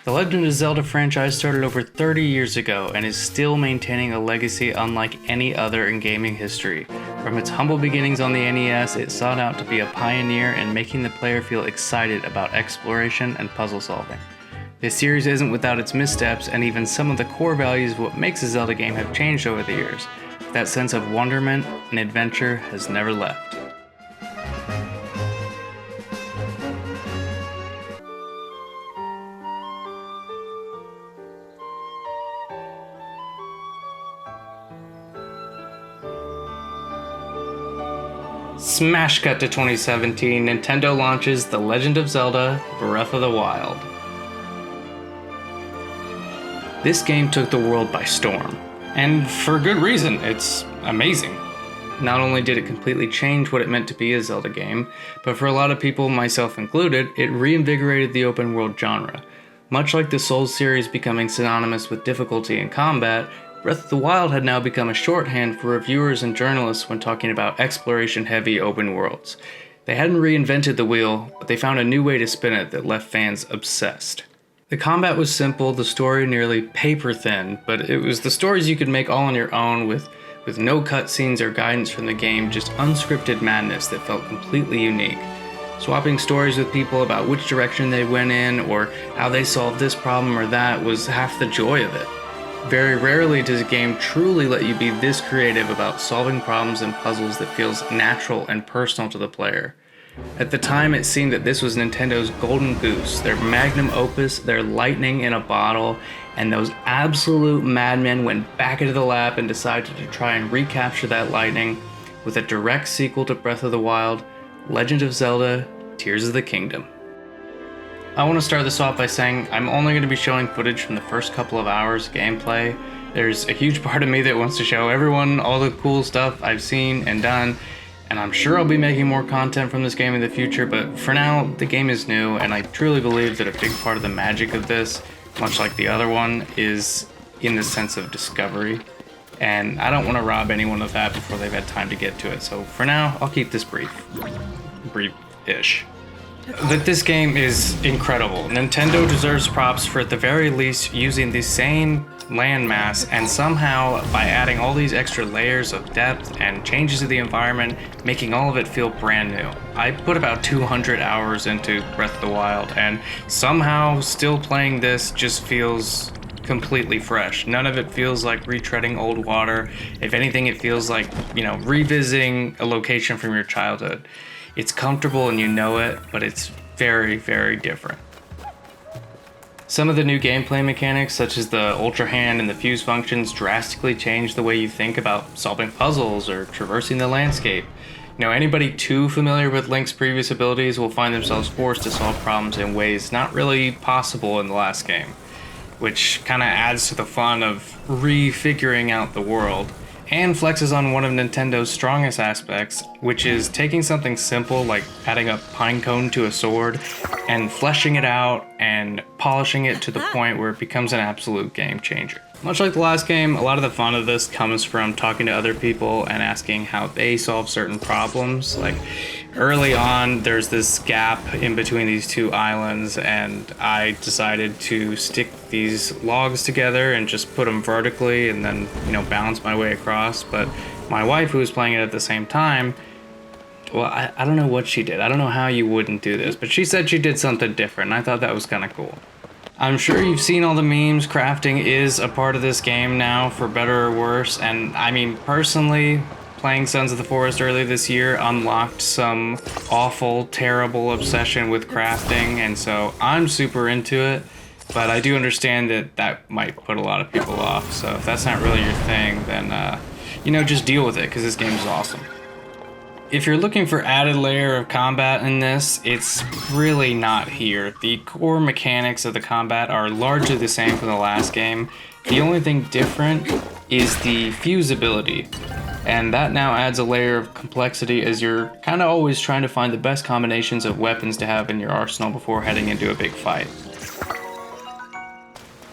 The Legend of Zelda franchise started over 30 years ago and is still maintaining a legacy unlike any other in gaming history. From its humble beginnings on the NES, it sought out to be a pioneer in making the player feel excited about exploration and puzzle solving. This series isn't without its missteps, and even some of the core values of what makes a Zelda game have changed over the years. That sense of wonderment and adventure has never left. Smash cut to 2017, Nintendo launches The Legend of Zelda Breath of the Wild. This game took the world by storm, and for good reason. It's amazing. Not only did it completely change what it meant to be a Zelda game, but for a lot of people, myself included, it reinvigorated the open world genre. Much like the Souls series becoming synonymous with difficulty in combat, Breath of the Wild had now become a shorthand for reviewers and journalists when talking about exploration-heavy open worlds. They hadn't reinvented the wheel, but they found a new way to spin it that left fans obsessed. The combat was simple, the story nearly paper-thin, but it was the stories you could make all on your own with no cutscenes or guidance from the game, just unscripted madness that felt completely unique. Swapping stories with people about which direction they went in or how they solved this problem or that was half the joy of it. Very rarely does a game truly let you be this creative about solving problems and puzzles that feels natural and personal to the player. At the time, it seemed that this was Nintendo's golden goose, their magnum opus, their lightning in a bottle, and those absolute madmen went back into the lab and decided to try and recapture that lightning with a direct sequel to Breath of the Wild, Legend of Zelda, Tears of the Kingdom. I want to start this off by saying I'm only going to be showing footage from the first couple of hours of gameplay. There's a huge part of me that wants to show everyone all the cool stuff I've seen and done, and I'm sure I'll be making more content from this game in the future, but for now, the game is new, and I truly believe that a big part of the magic of this, much like the other one, is in the sense of discovery, and I don't want to rob anyone of that before they've had time to get to it, so for now, I'll keep this brief-ish. But this game is incredible. Nintendo deserves props for at the very least using the same landmass and somehow by adding all these extra layers of depth and changes to the environment, making all of it feel brand new. I put about 200 hours into Breath of the Wild and somehow still playing this just feels completely fresh. None of it feels like retreading old water. If anything, it feels like, revisiting a location from your childhood. It's comfortable and you know it, but it's very, very different. Some of the new gameplay mechanics, such as the Ultra Hand and the Fuse functions, drastically change the way you think about solving puzzles or traversing the landscape. Anybody too familiar with Link's previous abilities will find themselves forced to solve problems in ways not really possible in the last game, which kind of adds to the fun of refiguring out the world. And flexes on one of Nintendo's strongest aspects, which is taking something simple like adding a pine cone to a sword and fleshing it out and polishing it to the point where it becomes an absolute game changer. Much like the last game, a lot of the fun of this comes from talking to other people and asking how they solve certain problems. Like early on, there's this gap in between these two islands, and I decided to stick these logs together and just put them vertically and then, balance my way across. But my wife, who was playing it at the same time, well, I don't know what she did. I don't know how you wouldn't do this, but she said she did something different, and I thought that was kind of cool. I'm sure you've seen all the memes. Crafting is a part of this game now, for better or worse, and personally, playing Sons of the Forest earlier this year unlocked some awful, terrible obsession with crafting, and so I'm super into it, but I do understand that might put a lot of people off, so if that's not really your thing, then, just deal with it, because this game is awesome. If you're looking for added layer of combat in this, it's really not here. The core mechanics of the combat are largely the same from the last game. The only thing different is the fuse ability, and that now adds a layer of complexity as you're kind of always trying to find the best combinations of weapons to have in your arsenal before heading into a big fight.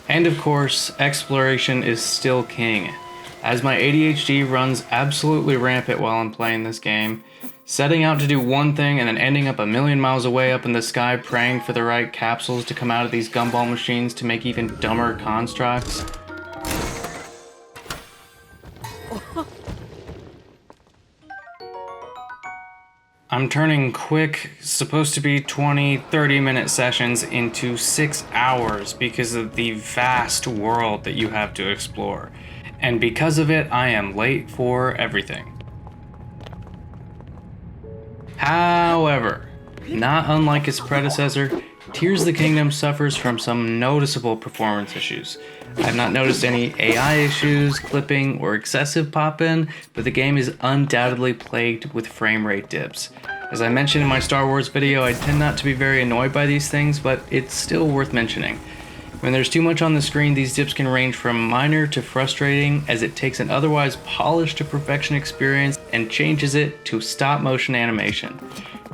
And of course, exploration is still king. As my ADHD runs absolutely rampant while I'm playing this game, Setting out to do one thing and then ending up a million miles away up in the sky praying for the right capsules to come out of these gumball machines to make even dumber constructs. I'm turning quick, supposed to be 20-30 minute sessions into 6 hours because of the vast world that you have to explore. And because of it, I am late for everything. However, not unlike its predecessor, Tears of the Kingdom suffers from some noticeable performance issues. I've not noticed any AI issues, clipping, or excessive pop-in, but the game is undoubtedly plagued with frame rate dips. As I mentioned in my Star Wars video, I tend not to be very annoyed by these things, but it's still worth mentioning. When there's too much on the screen, these dips can range from minor to frustrating, as it takes an otherwise polished to perfection experience and changes it to stop-motion animation.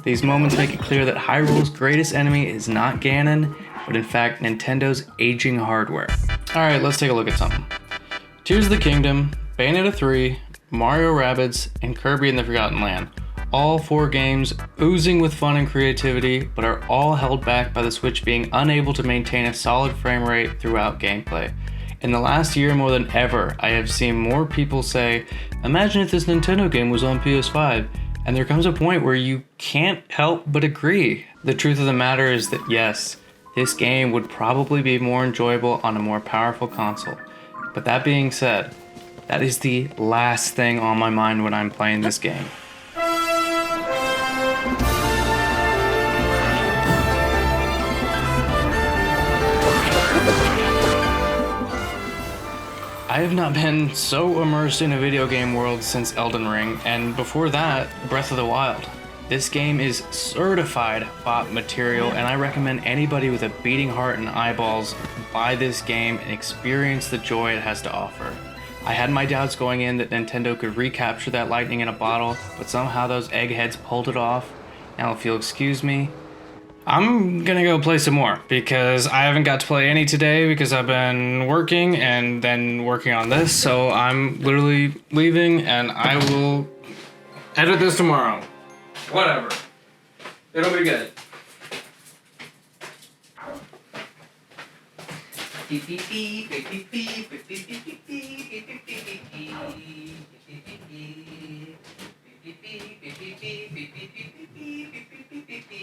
These moments make it clear that Hyrule's greatest enemy is not Ganon, but in fact Nintendo's aging hardware. Alright, let's take a look at something. Tears of the Kingdom, Bayonetta 3, Mario Rabbids, and Kirby and the Forgotten Land. All 4 games oozing with fun and creativity, but are all held back by the Switch being unable to maintain a solid frame rate throughout gameplay. In the last year more than ever, I have seen more people say, imagine if this Nintendo game was on PS5, and there comes a point where you can't help but agree. The truth of the matter is that yes, this game would probably be more enjoyable on a more powerful console. But that being said, that is the last thing on my mind when I'm playing this game. I have not been so immersed in a video game world since Elden Ring, and before that, Breath of the Wild. This game is certified bot material, and I recommend anybody with a beating heart and eyeballs buy this game and experience the joy it has to offer. I had my doubts going in that Nintendo could recapture that lightning in a bottle, but somehow those eggheads pulled it off. Now if you'll excuse me, I'm gonna go play some more because I haven't got to play any today because I've been working and then working on this, so I'm literally leaving and I will edit this tomorrow. Whatever. It'll be good. Beep beep beep beep beep beep beep beep beep beep beep beep beep beep beep.